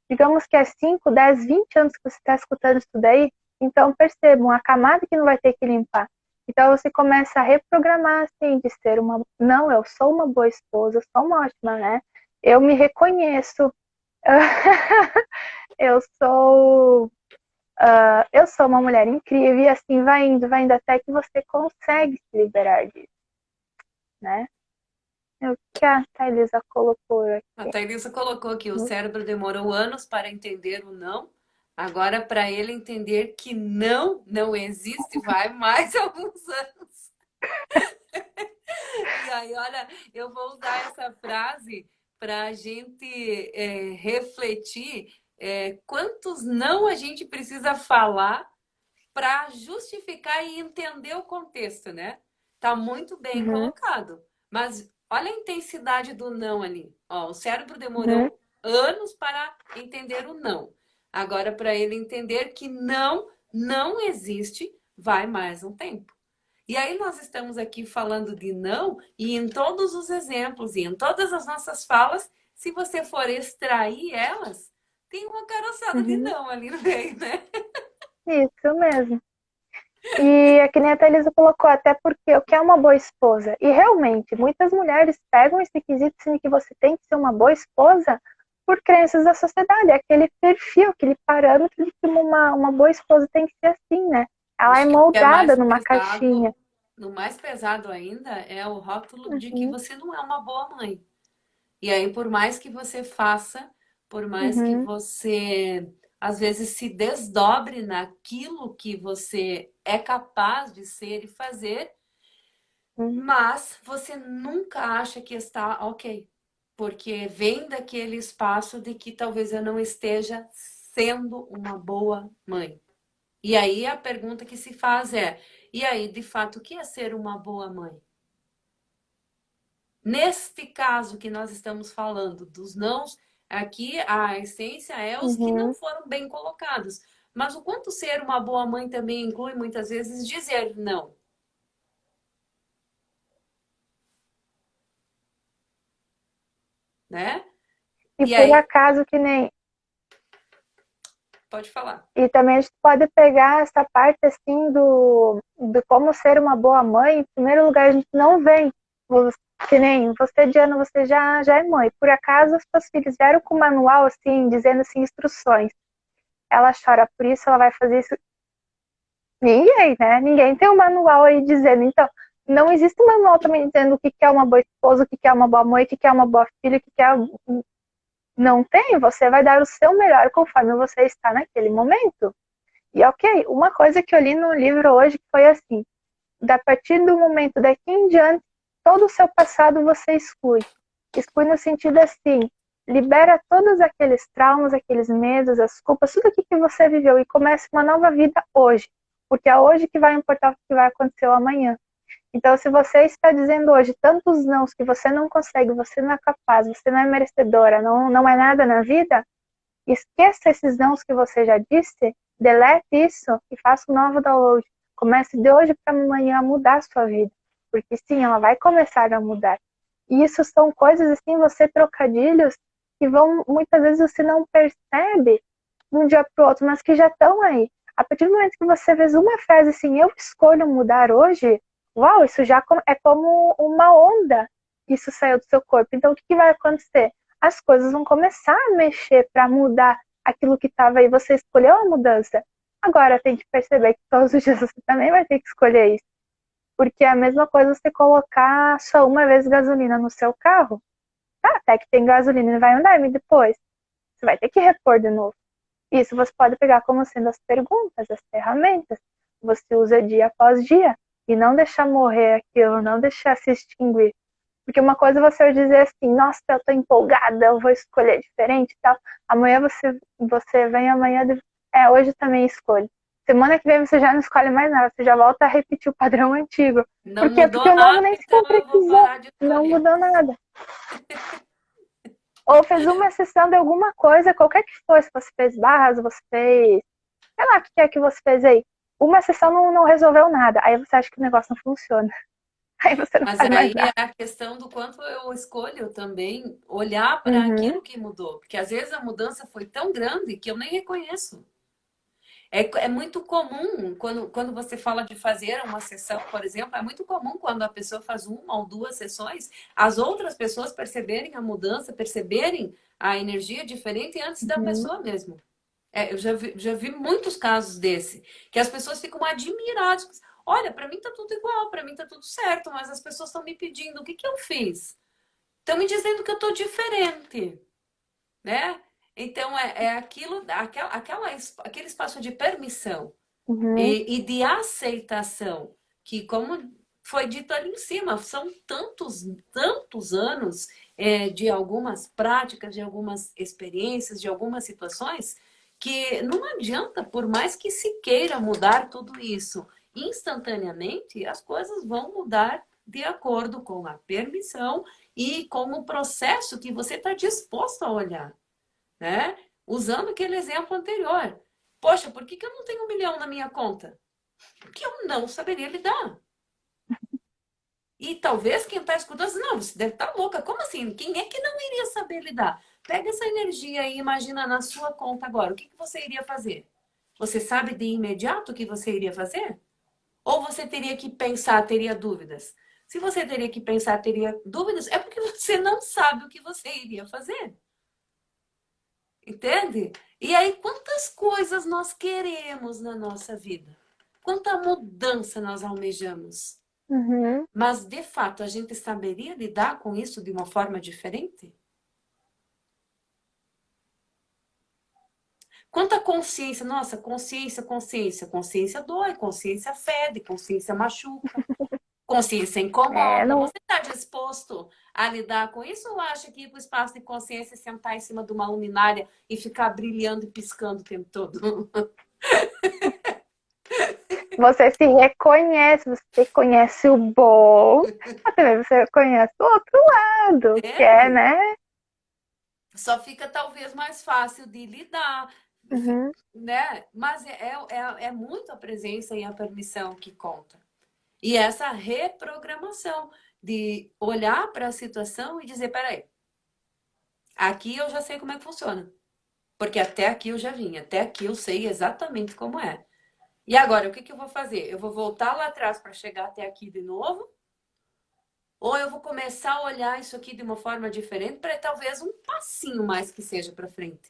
Digamos que é 5, 10, 20 anos que você está escutando isso daí, então percebam a camada que não vai ter que limpar. Então você começa a reprogramar assim, de ser uma. Não, eu sou uma boa esposa, eu sou uma ótima, né? Eu me reconheço. eu sou. Eu sou uma mulher incrível, e assim vai indo até que você consegue se liberar disso, né? O que a Thailisa colocou A aqui? Thailisa colocou aqui, o cérebro demorou anos para entender o não. Agora, para ele entender que não existe, vai mais alguns anos. E aí, olha, eu vou usar essa frase para a gente refletir quantos não a gente precisa falar para justificar e entender o contexto, né? Tá muito bem Uhum, colocado. Mas olha a intensidade do não ali. Ó, o cérebro uhum, demorou anos para entender o não. Agora, para ele entender que não existe, vai mais um tempo. E aí nós estamos aqui falando de não, e em todos os exemplos e em todas as nossas falas, se você for extrair elas, tem uma caroçada de uhum. não ali no meio, né? Isso mesmo. E é que nem a Thalisa colocou, até porque o que é uma boa esposa? E realmente, muitas mulheres pegam esse quesito assim, que você tem que ser uma boa esposa por crenças da sociedade. É aquele perfil, aquele parâmetro de que uma boa esposa tem que ser assim, né? Ela é Acho que o que é moldada mais numa caixinha. pesado, no mais pesado ainda, é o rótulo de que Uhum, você não é uma boa mãe. E aí, por mais que você faça, por mais que uhum, você às vezes se desdobre naquilo que você é capaz de ser e fazer, uhum, mas você nunca acha que está ok, porque vem daquele espaço de que talvez eu não esteja sendo uma boa mãe. E aí a pergunta que se faz é: e aí, de fato, o que é ser uma boa mãe? Neste caso que nós estamos falando dos nãos, aqui a essência é os que não uhum. foram bem colocados. Mas o quanto ser uma boa mãe também inclui muitas vezes dizer não, né? E E por aí, acaso que nem. pode falar. E também a gente pode pegar essa parte assim do como ser uma boa mãe. Em primeiro lugar, a gente não vem. Que nem você, Diana, você já é mãe. Por acaso, os seus filhos vieram com um manual, assim, dizendo assim, instruções. Ela chora por isso, ela vai fazer isso. Ninguém, né? Ninguém tem um manual aí dizendo. Então, não existe um manual também dizendo o que é uma boa esposa, o que é uma boa mãe, o que é uma boa filha, o que é. Não tem, você vai dar o seu melhor conforme você está naquele momento. E ok, uma coisa que eu li no livro hoje foi assim: a partir do momento daqui em diante, todo o seu passado você exclui. Exclui no sentido assim, libera todos aqueles traumas, aqueles medos, as culpas, tudo aquilo que você viveu e comece uma nova vida hoje. Porque é hoje que vai importar o que vai acontecer amanhã. Então, se você está dizendo hoje tantos nãos que você não consegue, você não é capaz, você não é merecedora, não é nada na vida, esqueça esses nãos que você já disse, delete isso e faça um novo download. Comece de hoje para amanhã a mudar a sua vida. Porque sim, ela vai começar a mudar. E isso são coisas assim, você trocadilhos que vão, muitas vezes você não percebe de um dia para o outro, mas que já estão aí. A partir do momento que você vê uma frase assim, eu escolho mudar hoje, uau, isso já é como uma onda que isso saiu do seu corpo. Então, o que vai acontecer? As coisas vão começar a mexer para mudar aquilo que estava aí. Você escolheu a mudança. Agora tem que perceber que todos os dias você também vai ter que escolher isso. Porque é a mesma coisa você colocar só uma vez gasolina no seu carro. Tá, até que tem gasolina e vai andar, mas depois você vai ter que repor de novo. Isso você pode pegar como sendo as perguntas, as ferramentas. Você usa dia após dia e não deixar morrer aquilo, não deixar se extinguir. Porque uma coisa é você dizer assim, nossa, eu tô empolgada, eu vou escolher diferente e tal. Amanhã você vem amanhã, hoje também escolhe. Semana que vem você já não escolhe mais nada, você já volta a repetir o padrão antigo. Não Por quê? mudou Porque o novo nada, nem se então eu vou concretizou, parar de não escolher. mudou nada. Ou fez uma exceção de alguma coisa, qualquer que fosse, você fez barras, você fez, sei lá, o que é que você fez aí? Uma exceção não resolveu nada, aí você acha que o negócio não funciona, aí você não Mas faz mais aí nada. é a questão do quanto eu escolho também olhar para Uhum, aquilo que mudou. Porque às vezes a mudança foi tão grande que eu nem reconheço. É muito comum, quando você fala de fazer uma sessão, por exemplo, é muito comum quando a pessoa faz uma ou duas sessões, as outras pessoas perceberem a mudança, perceberem a energia diferente antes da uhum, pessoa mesmo. Eu já vi muitos casos desse, que as pessoas ficam admiradas. Olha, para mim tá tudo igual, para mim tá tudo certo, mas as pessoas estão me pedindo, o que que eu fiz? Estão me dizendo que eu tô diferente, né? Então é aquilo, aquele espaço de permissão uhum, e de aceitação, que como foi dito ali em cima, são tantos anos de algumas práticas, de algumas experiências, de algumas situações, que não adianta, por mais que se queira mudar tudo isso instantaneamente, as coisas vão mudar de acordo com a permissão e com o processo que você está disposto a olhar, né? Usando aquele exemplo anterior. Poxa, por que que eu não tenho 1 milhão na minha conta? Porque eu não saberia lidar. E talvez quem está escutando, diz, não, você deve estar louca. Como assim? Quem é que não iria saber lidar? Pega essa energia e imagina na sua conta agora. O que que você iria fazer? Você sabe de imediato o que você iria fazer? Ou você teria que pensar, teria dúvidas? Se você teria que pensar, teria dúvidas, é porque você não sabe o que você iria fazer. Entende? E aí, quantas coisas nós queremos na nossa vida? Quanta mudança nós almejamos? uhum. Mas, de fato, a gente saberia lidar com isso de uma forma diferente? Quanta consciência, nossa, consciência. Consciência dói, consciência fede, consciência machuca, consciência É, incomoda. não, Você está disposto a lidar com isso ou acha que ir para o espaço de consciência é sentar em cima de uma luminária e ficar brilhando e piscando o tempo todo? você se reconhece, você conhece o bom, mas também você conhece o outro lado, que é, Entende? né? Só fica talvez mais fácil de lidar, Uhum, né? Mas é muito a presença e a permissão que conta. E essa reprogramação de olhar para a situação e dizer, peraí, aqui eu já sei como é que funciona. Porque até aqui eu já vim, até aqui eu sei exatamente como é. E agora, o que que eu vou fazer? Eu vou voltar lá atrás para chegar até aqui de novo? Ou eu vou começar a olhar isso aqui de uma forma diferente para talvez um passinho mais que seja para frente?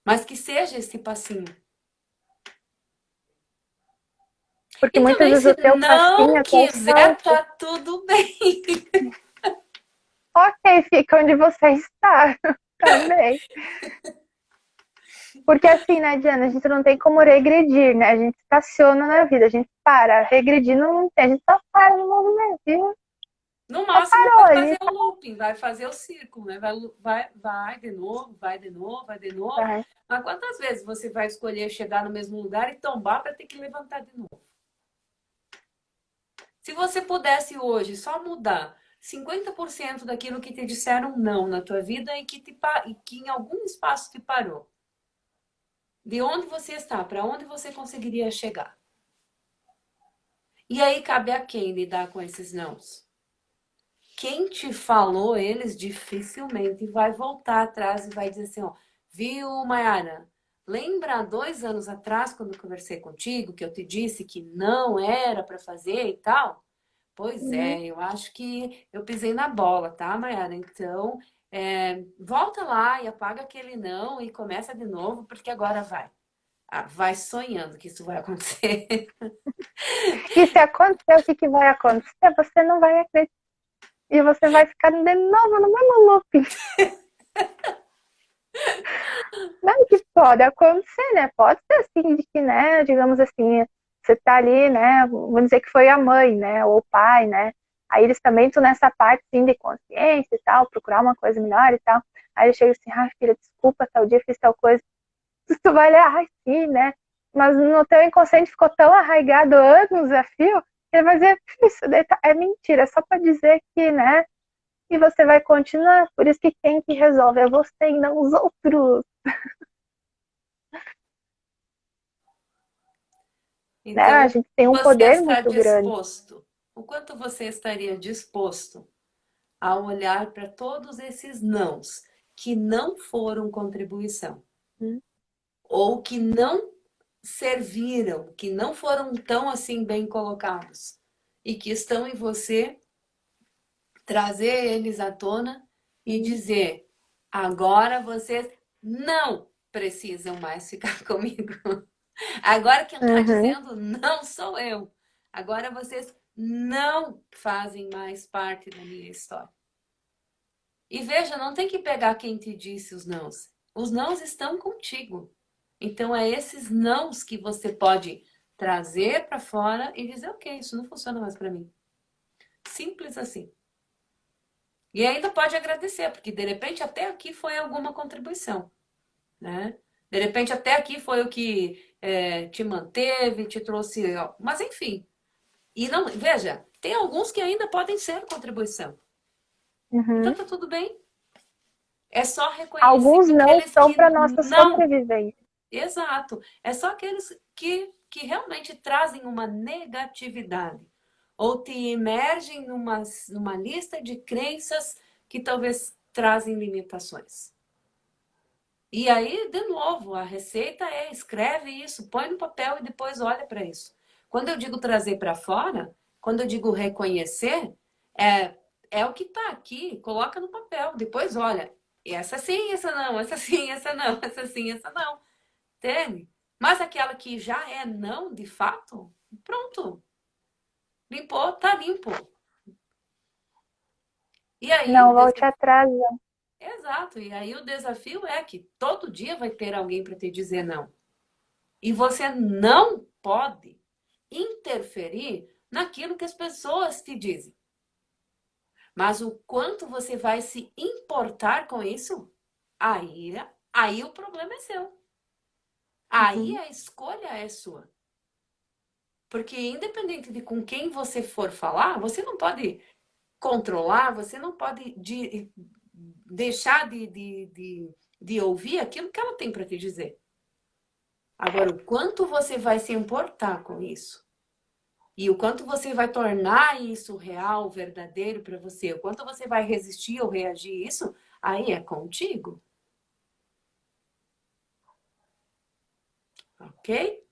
Mas que seja esse passinho. porque E muitas também, vezes se o teu passinho não é teu quiser, salto. tá tudo bem. Ok, fica onde você está também. Porque assim, né, Diana, a gente não tem como regredir, né? A gente estaciona na vida, a gente para. Regredir não tem, a gente só para no movimento, viu? No Só máximo, parou vai ali. fazer o looping, vai fazer o círculo, né? Vai de novo, vai de novo, vai de novo. Tá? Mas quantas vezes você vai escolher chegar no mesmo lugar e tombar para ter que levantar de novo? Se você pudesse hoje só mudar 50% daquilo que te disseram não na tua vida e que em algum espaço te parou, de onde você está, para onde você conseguiria chegar? E aí cabe a quem lidar com esses nãos? Quem te falou eles dificilmente vai voltar atrás e vai dizer assim, ó, viu, Mayara? Lembra 2 anos atrás, quando eu conversei contigo, que eu te disse que não era para fazer e tal? Pois Uhum. é, eu acho que eu pisei na bola, tá, Mayara? Então, volta lá e apaga aquele não e começa de novo, porque agora vai. Ah, vai sonhando que isso vai acontecer. E se acontecer, o que, que vai acontecer? Você não vai acreditar. E você vai ficar de novo no mesmo loop. Não que pode acontecer, né? Pode ser assim, de que, né, digamos assim, você tá ali, né, vamos dizer que foi a mãe, né, ou o pai, né, aí eles também estão nessa parte, sim, de consciência e tal, procurar uma coisa melhor e tal, aí ele chega assim, ah, filha, desculpa, tal dia fiz tal coisa, tu vai ler, ah, sim, né, mas no teu inconsciente ficou tão arraigado anos a fio, que ele vai dizer, isso daí é mentira, é só para dizer que, né? E você vai continuar. Por isso que quem que resolve é você e não os outros. Né? A Então, gente tem um você poder está muito grande. disposto, o quanto você estaria disposto a olhar para todos esses nãos que não foram contribuição, ou que não serviram, que não foram tão assim bem colocados, e que estão em você, trazer eles à tona e dizer: agora vocês não precisam mais ficar comigo. Agora quem está Uhum. dizendo não sou eu. Agora vocês não fazem mais parte da minha história. E veja, não tem que pegar quem te disse os nãos. Os nãos estão contigo. Então é esses nãos que você pode trazer para fora e dizer: ok, isso não funciona mais para mim. Simples assim. E ainda pode agradecer, porque de repente até aqui foi alguma contribuição, né? De repente até aqui foi o que te manteve, te trouxe... Mas enfim, e não, veja, tem alguns que ainda podem ser contribuição. Então Uhum. tá tudo bem. É só reconhecer Alguns não aqueles são que para nossa não... sobrevivência. Exato. É só aqueles que realmente trazem uma negatividade ou te emergem numa lista de crenças que talvez trazem limitações. E aí, de novo, a receita é: escreve isso, põe no papel e depois olha para isso. Quando eu digo trazer para fora, quando eu digo reconhecer, é o que está aqui, coloca no papel, depois olha. Essa sim, essa não, essa sim, essa não, essa sim, essa não. Entende? Mas aquela que já é não, de fato, pronto. Limpou, tá limpo. E aí Não o volte desafio... atrás. Exato. E aí o desafio é que todo dia vai ter alguém para te dizer não. E você não pode interferir naquilo que as pessoas te dizem. Mas o quanto você vai se importar com isso, aí, aí o problema é seu. Aí Uhum. a escolha é sua. Porque independente de com quem você for falar, você não pode controlar, você não pode deixar de ouvir aquilo que ela tem para te dizer. Agora, o quanto você vai se importar com isso? E o quanto você vai tornar isso real, verdadeiro para você? O quanto você vai resistir ou reagir a isso? Aí é contigo. Ok?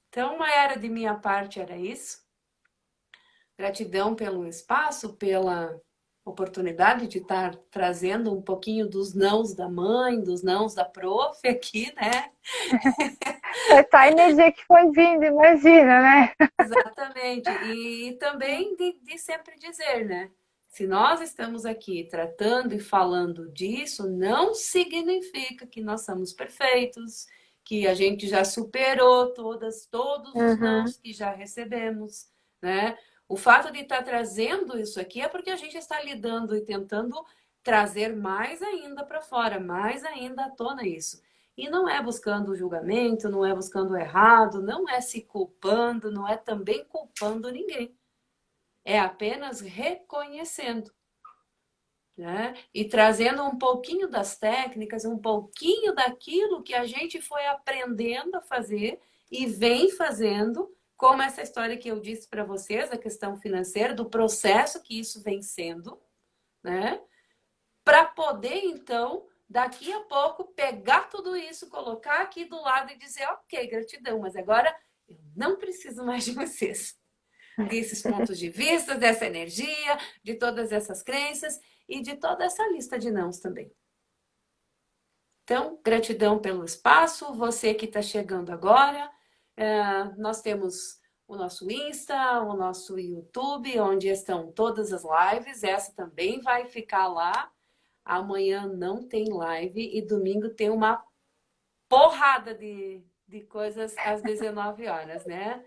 Então, Mayara, de minha parte era isso. Gratidão pelo espaço, pela oportunidade de estar trazendo um pouquinho dos nãos da mãe, dos nãos da prof aqui, né? É só a energia que foi vindo, imagina, né? Exatamente. E também de sempre dizer, né? Se nós estamos aqui tratando e falando disso, não significa que nós somos perfeitos, que a gente já superou todos os Uhum. nãos que já recebemos, né? O fato de estar trazendo isso aqui é porque a gente está lidando e tentando trazer mais ainda para fora, mais ainda à tona isso. E não é buscando o julgamento, não é buscando o errado, não é se culpando, não é também culpando ninguém. É apenas reconhecendo, né? E trazendo um pouquinho das técnicas, um pouquinho daquilo que a gente foi aprendendo a fazer e vem fazendo, como essa história que eu disse para vocês, da questão financeira, do processo que isso vem sendo, né? Para poder, então, daqui a pouco, pegar tudo isso, colocar aqui do lado e dizer: ok, gratidão, mas agora eu não preciso mais de vocês. Desses pontos de vista, dessa energia, de todas essas crenças e de toda essa lista de nãos também. Então, gratidão pelo espaço, você que está chegando agora. Nós temos o nosso Insta, o nosso YouTube, onde estão todas as lives. Essa também vai ficar lá. Amanhã não tem live e domingo tem uma porrada de coisas às 19 horas, né?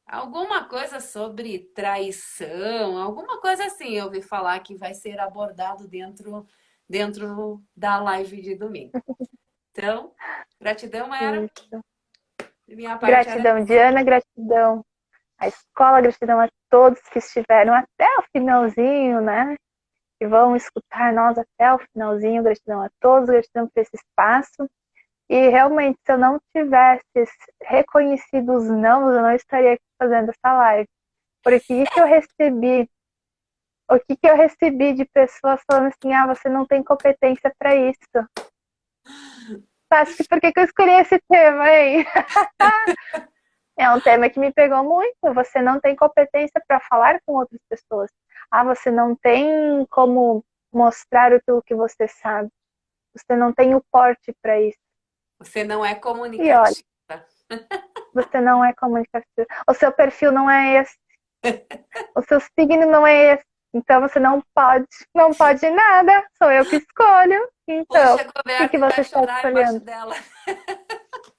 Alguma coisa sobre traição, alguma coisa assim, eu ouvi falar que vai ser abordado dentro da live de domingo. Então, gratidão, Mayara. Isso. De minha parte era Gratidão, isso. Diana, gratidão à escola, gratidão a todos que estiveram até o finalzinho, né? Que vão escutar nós até o finalzinho. Gratidão a todos, gratidão por esse espaço. E realmente, se eu não tivesse reconhecido os não, eu não estaria aqui fazendo essa live. Porque o que eu recebi de pessoas falando assim, ah, você não tem competência para isso. Acho que por que eu escolhi esse tema, hein? É um tema que me pegou muito. Você não tem competência para falar com outras pessoas. Ah, você não tem como mostrar aquilo que você sabe. Você não tem o porte para isso. Você não é E olha, comunicativa. você não é comunicativo. O seu perfil não é esse. O seu signo não é esse. Então você não pode nada. Sou eu que escolho. Então, Puxa a o que coberta e você vai está chorar embaixo escolhendo? dela.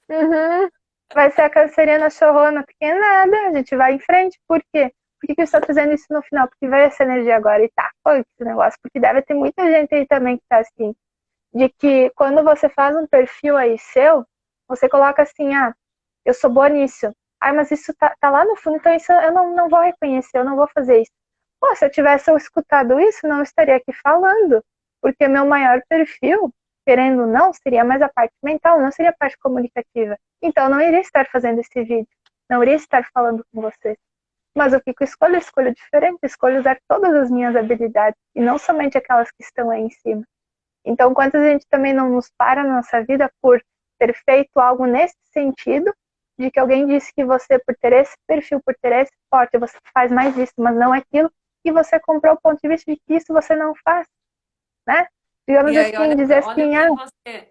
Uhum. Vai ser a canceriana chorrona, porque nada, a gente vai em frente. Por quê? Por que eu estou trazendo isso no final? Porque veio essa energia agora e tá, foi esse negócio. Porque deve ter muita gente aí também que tá assim, de que quando você faz um perfil aí seu, você coloca assim, ah, eu sou boa nisso. Ah, mas isso tá lá no fundo, então isso eu não vou reconhecer, eu não vou fazer isso. Pô, se eu tivesse escutado isso, não estaria aqui falando. Porque meu maior perfil, querendo ou não, seria mais a parte mental, não seria a parte comunicativa. Então, eu não iria estar fazendo esse vídeo, não iria estar falando com vocês. Mas o que eu escolho? Eu escolho diferente, eu escolho usar todas as minhas habilidades, e não somente aquelas que estão aí em cima. Então, quantas gente também não nos para na nossa vida por ter feito algo nesse sentido, de que alguém disse que você, por ter esse perfil, por ter esse porte, você faz mais isso, mas não aquilo, e você comprou o ponto de vista de que isso você não faz, né? Digamos E aí, assim, dizer assim, ah,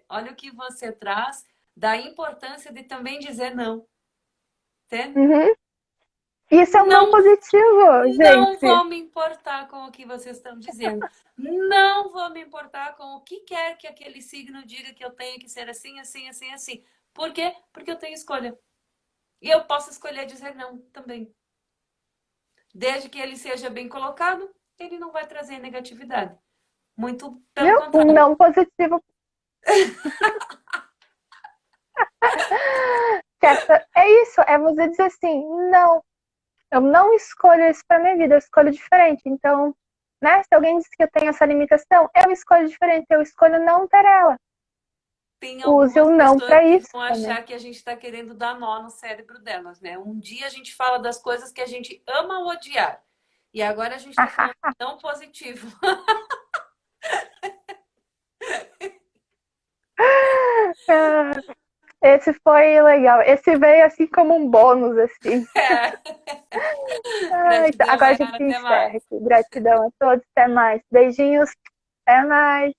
olha o que você traz da importância de também dizer não. Entende? uhum. Isso é um não Não, positivo, não gente. vou me importar com o que vocês estão dizendo. Não vou me importar com o que quer que aquele signo diga que eu tenho que ser assim, assim, assim, assim. Por quê? Porque eu tenho escolha. E eu posso escolher dizer não também. Desde que ele seja bem colocado, ele não vai trazer negatividade. Muito pelo Viu? Um contrário. não positivo. É isso, é você dizer assim, não, eu não escolho isso para minha vida, eu escolho diferente. Então, né, se alguém diz que eu tenho essa limitação, eu escolho diferente, eu escolho não ter ela. Tem Use algumas o não pessoas para que isso vão também. achar que a gente está querendo dar nó no cérebro delas, né? Um dia a gente fala das coisas que a gente ama odiar. E agora a gente está falando tão positivo. Esse foi legal. Esse veio assim como um bônus, assim. É. Então, Gratidão, agora a gente Mayara. Até encerra mais. aqui. Gratidão a todos. Até mais. Beijinhos. Até mais.